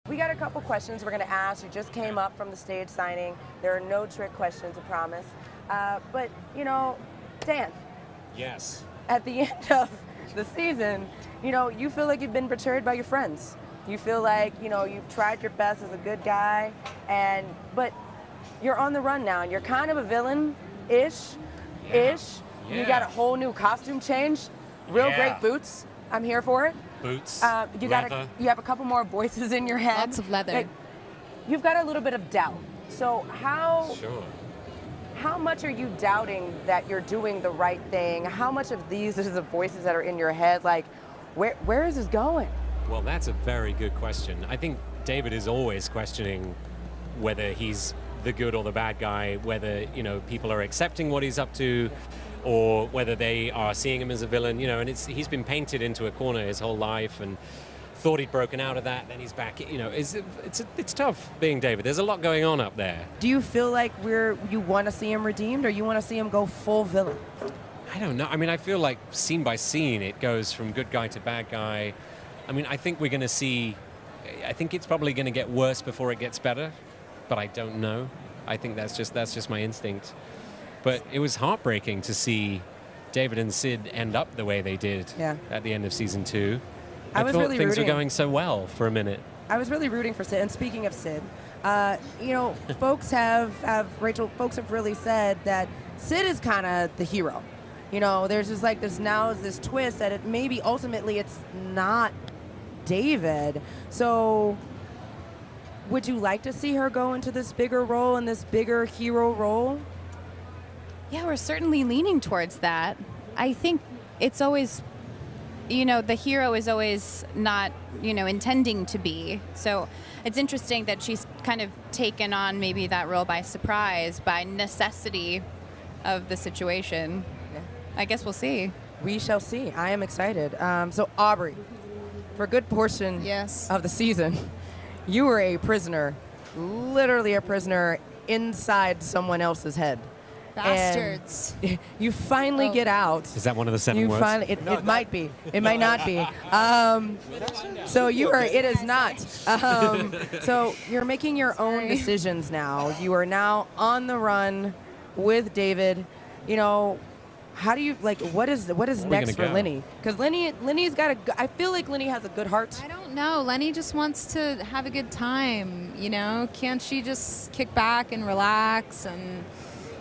We got a couple questions we're going to ask. You just came up from the stage signing. There are no trick questions, I promise. But, Dan. Yes. At the end of the season, you feel like you've been betrayed by your friends. You feel like, you've tried your best as a good guy, but you're on the run now, and you're kind of a villain-ish. Yeah. You got a whole new costume change. Real great boots. I'm here for it. Boots, you have a couple more voices in your head. Lots of leather. You've got a little bit of doubt. So how much are you doubting that you're doing the right thing? How much of these is the voices that are in your head? Like, where is this going? Well, that's a very good question. I think David is always questioning whether he's the good or the bad guy, whether, people are accepting what he's up to, or whether they are seeing him as a villain, and he's been painted into a corner his whole life and thought he'd broken out of that, then he's back. It's tough being David. There's a lot going on up there. Do you feel like you want to see him redeemed, or you want to see him go full villain? I don't know. I feel like scene by scene it goes from good guy to bad guy. I think we're going to see, I think it's probably going to get worse before it gets better, but I don't know. I think that's just my instinct. But it was heartbreaking to see David and Sid end up the way they did at the end of season 2. I thought really things were going so well for a minute. I was really rooting for Sid. And speaking of Sid, folks have really said that Sid is kind of the hero. There's just like this twist that maybe ultimately it's not David. So would you like to see her go into this bigger role and this bigger hero role? Yeah, we're certainly leaning towards that. I think it's always, the hero is always not, intending to be. So it's interesting that she's kind of taken on maybe that role by surprise, by necessity of the situation. Yeah. I guess we'll see. We shall see. I am excited. So Aubrey, for a good portion of the season, you were a prisoner, literally a prisoner inside someone else's head. Bastards. And you finally get out. Is that one of the 7 words? It might be. It might not be. So it is not. So you're making your own decisions now. You are now on the run with David. How do you, what is next for Lenny? Because Lenny's got I feel like Lenny has a good heart. I don't know. Lenny just wants to have a good time, Can't she just kick back and relax and,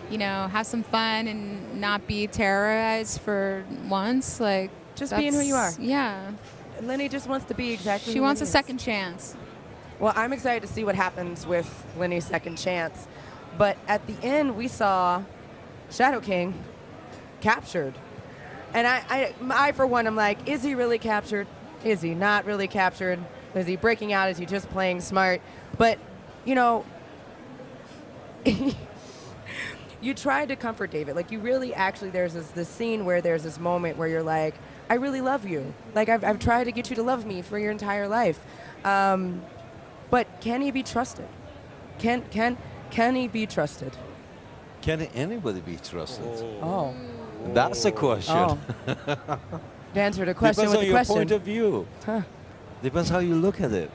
have some fun and not be terrorized for once? Just being who you are. Yeah. Lenny just wants to be exactly She who wants he a is. second chance. Well, I'm excited to see what happens with Lenny's second chance. But at the end, we saw Shadow King captured. And I for one, I'm like, is he really captured? Is he not really captured? Is he breaking out? Is he just playing smart? But, you tried to comfort David. You really actually, there's this scene where there's this moment where you're like, I really love you. I've tried to get you to love me for your entire life. But can he be trusted? Can he be trusted? Can anybody be trusted? Oh. That's a question. Oh. To answer the question with the Depends on question. your point of view. Huh. Depends how you look at it.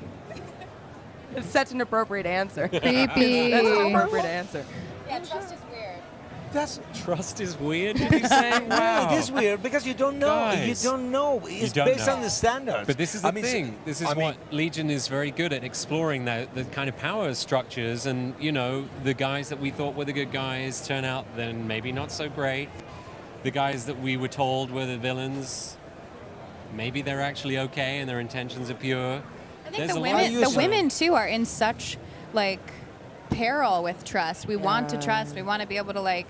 It's such an appropriate answer. Creepy. That's an appropriate answer. Yeah, trust is weird. Trust is weird, did you say? Wow. It is weird because you don't know. Guys. You don't know. It's based on the standards. But this is the thing. This is what Legion is very good at, exploring the kind of power structures. And, the guys that we thought were the good guys turn out then maybe not so great. The guys that we were told were the villains, maybe they're actually okay and their intentions are pure. I think the women, too, are in such, peril with trust. We want to trust. We want to be able to,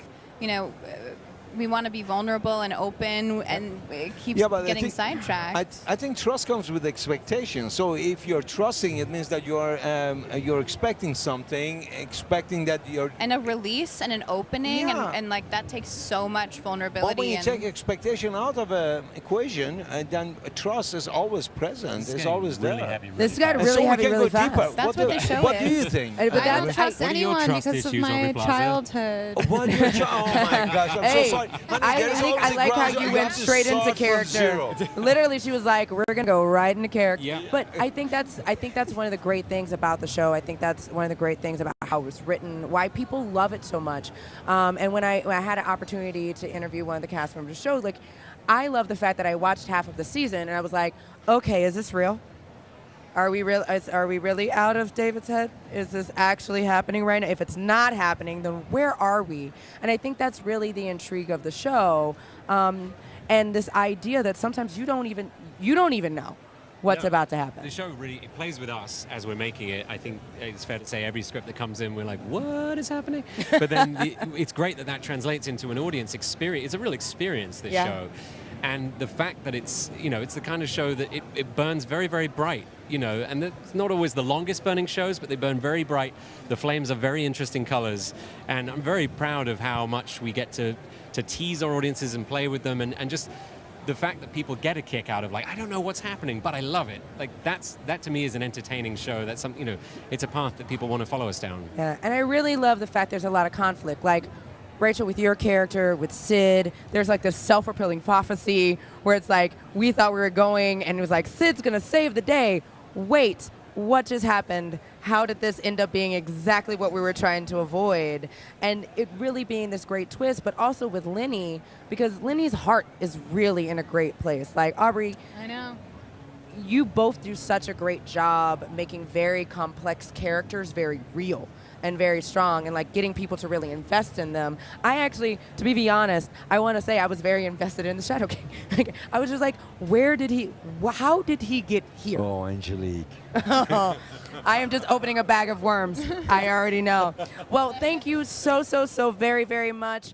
we want to be vulnerable and open, and it keeps getting sidetracked. I think trust comes with expectation. So if you're trusting, it means that you're expecting something, expecting that you're... And a release and an opening, and that takes so much vulnerability. But when you take expectation out of an equation, then trust is always present. It's always really there. heavy, This got really heavy, really fast. That's what the show What is. do you think? I don't trust What are your anyone trust because of issues, my Aubrey Plaza? childhood. Oh my gosh, I'm so sorry. I like how you went straight into character. Literally, she was like, "We're gonna go right into character." Yeah. But I think that's one of the great things about the show. I think that's one of the great things about how it was written, why people love it so much. And when I had an opportunity to interview one of the cast members of the show, like, I love the fact that I watched half of the season and I was like, "Okay, is this real? Are we really out of David's head? Is this actually happening right now? If it's not happening, then where are we?" And I think that's really the intrigue of the show, and this idea that sometimes you don't even know what's about to happen. The show really it plays with us as we're making it. I think it's fair to say every script that comes in, we're like, what is happening? But then it's great that translates into an audience experience. It's a real experience, this show. And the fact that it's the kind of show that it burns very, very bright, and it's not always the longest burning shows, but they burn very bright. The flames are very interesting colors. And I'm very proud of how much we get to tease our audiences and play with them, and just the fact that people get a kick out of, like, I don't know what's happening, but I love it. Like, that to me is an entertaining show. That's something, it's a path that people want to follow us down. Yeah, and I really love the fact there's a lot of conflict. Like, Rachel, with your character, with Sid, there's like this self-fulfilling prophecy where it's like, we thought we were going, and it was like, Sid's gonna save the day. Wait, what just happened? How did this end up being exactly what we were trying to avoid? And it really being this great twist, but also with Lenny, because Lenny's heart is really in a great place. Like, Aubrey, I know. You both do such a great job making very complex characters very real and very strong, and like getting people to really invest in them. I actually, to be honest, I want to say I was very invested in the Shadow King. Like, I was just like, how did he get here? Oh, Angelique. I am just opening a bag of worms. I already know. Well, thank you so very, very much.